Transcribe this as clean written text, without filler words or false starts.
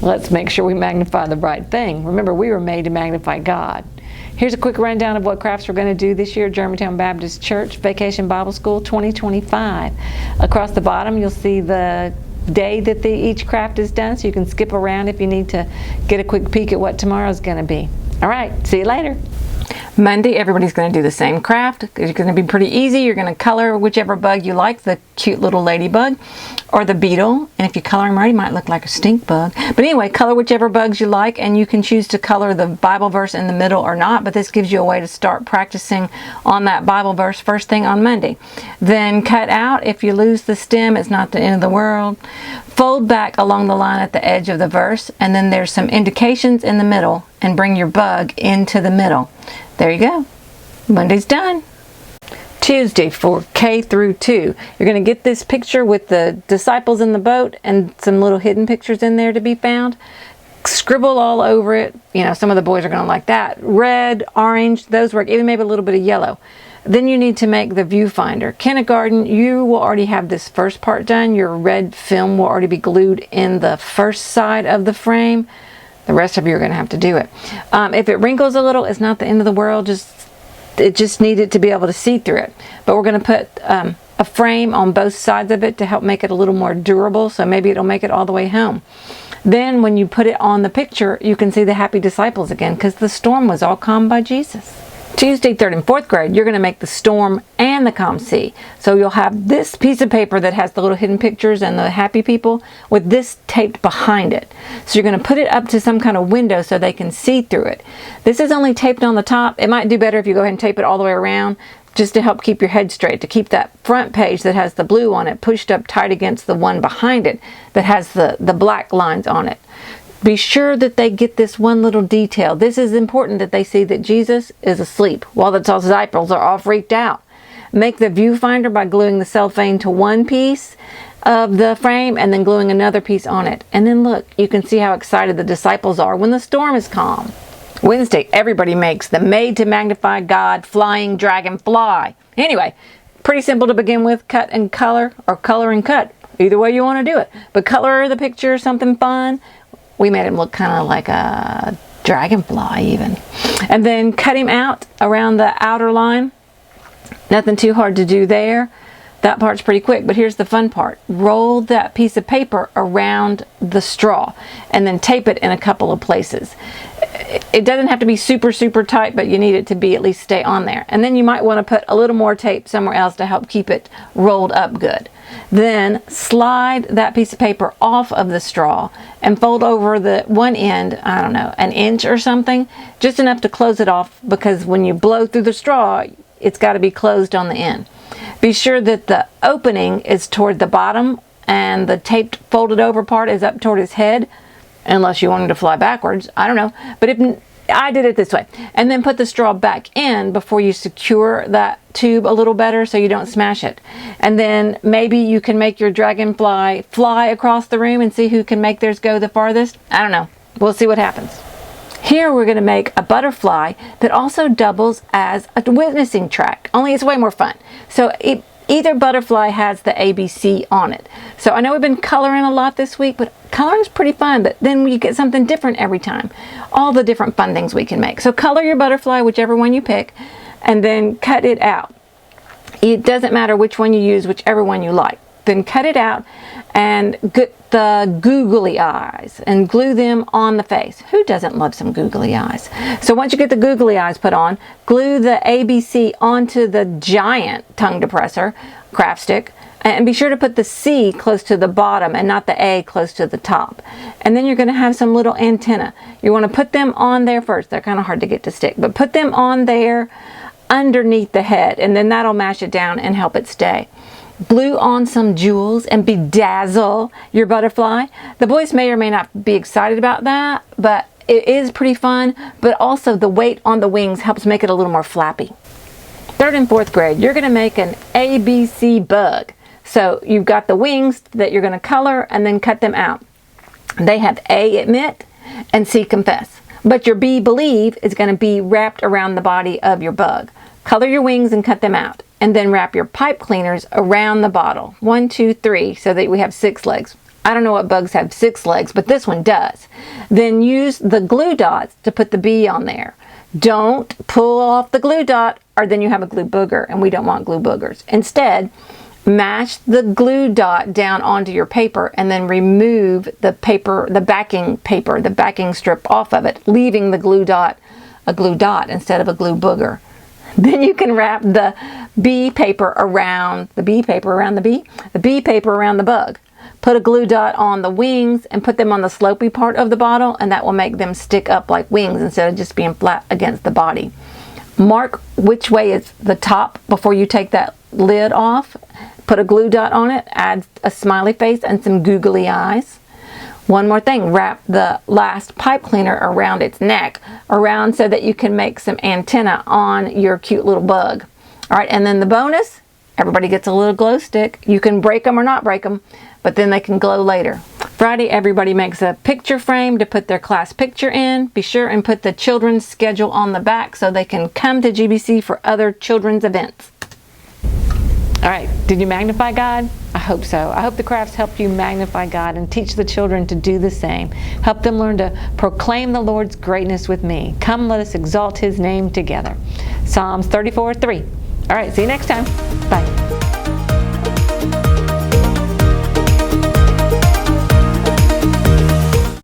Let's make sure we magnify the right thing. Remember, we were made to magnify God. Here's a quick rundown of what crafts we're going to do this year. Germantown Baptist Church Vacation Bible School 2025. Across the bottom, you'll see the day that each craft is done, so you can skip around if you need to get a quick peek at what tomorrow's going to be. All right, see you later. Monday, everybody's going to do the same craft. It's going to be pretty easy. You're going to color whichever bug you like, the cute little ladybug or the beetle. And if you color them right, it might look like a stink bug. But anyway, color whichever bugs you like, and you can choose to color the Bible verse in the middle or not. But this gives you a way to start practicing on that Bible verse first thing on Monday. Then cut out. If you lose the stem, it's not the end of the world. Fold back along the line at the edge of the verse, and then there's some indications in the middle, and bring your bug into the middle. There you go. Monday's done. Tuesday for K through 2. You're going to get this picture with the disciples in the boat and some little hidden pictures in there to be found. Scribble all over it. You know, some of the boys are going to like that. Red, orange, those work. Even maybe a little bit of yellow. Then you need to make the viewfinder. Kindergarten, you will already have this first part done. Your red film will already be glued in the first side of the frame. The rest of you are going to have to do it. If it wrinkles a little, it's not the end of the world. It just needed to be able to see through it. But we're going to put a frame on both sides of it to help make it a little more durable. So maybe it'll make it all the way home. Then when you put it on the picture, you can see the happy disciples again, because the storm was all calmed by Jesus. Tuesday, 3rd and 4th grade, you're going to make the storm and the calm sea. So you'll have this piece of paper that has the little hidden pictures and the happy people with this taped behind it. So you're going to put it up to some kind of window so they can see through it. This is only taped on the top. It might do better if you go ahead and tape it all the way around, just to help keep your head straight, to keep that front page that has the blue on it pushed up tight against the one behind it that has the black lines on it. Be sure that they get this one little detail. This is important, that they see that Jesus is asleep while the disciples are all freaked out. Make the viewfinder by gluing the cellophane to one piece of the frame and then gluing another piece on it. And then look, you can see how excited the disciples are when the storm is calm. Wednesday, everybody makes the Made to Magnify God flying dragonfly. Anyway, pretty simple to begin with. Cut and color, or color and cut. Either way you want to do it. But color the picture something fun. We made him look kind of like a dragonfly even. And then cut him out around the outer line. Nothing too hard to do there. That part's pretty quick, but here's the fun part. Roll that piece of paper around the straw and then tape it in a couple of places. It doesn't have to be super, super tight, but you need it to be at least stay on there. And then you might want to put a little more tape somewhere else to help keep it rolled up good. Then slide that piece of paper off of the straw and fold over the one end, I don't know, an inch or something, just enough to close it off, because when you blow through the straw, it's got to be closed on the end. Be sure that the opening is toward the bottom and the taped folded over part is up toward his head, unless you want him to fly backwards. I don't know. But if I did it this way. And then put the straw back in before you secure that tube a little better so you don't smash it. And then maybe you can make your dragonfly fly across the room and see who can make theirs go the farthest. I don't know. We'll see what happens. Here we're going to make a butterfly that also doubles as a witnessing track, only it's way more fun. So either butterfly has the ABC on it. So I know we've been coloring a lot this week, but coloring's pretty fun, but then you get something different every time. All the different fun things we can make. So color your butterfly, whichever one you pick, and then cut it out. It doesn't matter which one you use, whichever one you like. Then cut it out and get the googly eyes and glue them on the face. Who doesn't love some googly eyes? So once you get the googly eyes put on, glue the ABC onto the giant tongue depressor craft stick, and be sure to put the C close to the bottom and not the A close to the top. And then you're going to have some little antenna. You want to put them on there first. They're kind of hard to get to stick, but put them on there underneath the head, and then that'll mash it down and help it stay. Glue on some jewels and bedazzle your butterfly. The boys may or may not be excited about that, but it is pretty fun. But also the weight on the wings helps make it a little more flappy. 3rd and 4th grade, you're going to make an ABC bug. So you've got the wings that you're going to color and then cut them out. They have A, admit, and C, confess. But your B, believe, is going to be wrapped around the body of your bug. Color your wings and cut them out. And then wrap your pipe cleaners around the bottle. 1, 2, 3, so that we have 6 legs. I don't know what bugs have 6 legs, but this one does. Then use the glue dots to put the bee on there. Don't pull off the glue dot, or then you have a glue booger, and we don't want glue boogers. Instead, mash the glue dot down onto your paper and then remove the paper, the backing strip off of it, leaving the glue dot a glue dot instead of a glue booger. Then you can wrap the bee paper around the bee paper around the bug. Put a glue dot on the wings and put them on the slopey part of the bottle, and that will make them stick up like wings instead of just being flat against the body. Mark which way is the top before you take that lid off. Put a glue dot on it, add a smiley face and some googly eyes. One more thing, wrap the last pipe cleaner around its neck, around so that you can make some antenna on your cute little bug. All right, and then the bonus, everybody gets a little glow stick. You can break them or not break them, but then they can glow later. Friday, everybody makes a picture frame to put their class picture in. Be sure and put the children's schedule on the back so they can come to GBC for other children's events. All right, did you magnify God? I hope so. I hope the crafts help you magnify God and teach the children to do the same. Help them learn to proclaim the Lord's greatness with me. Come, let us exalt His name together. Psalms 34:3. All right, see you next time. Bye.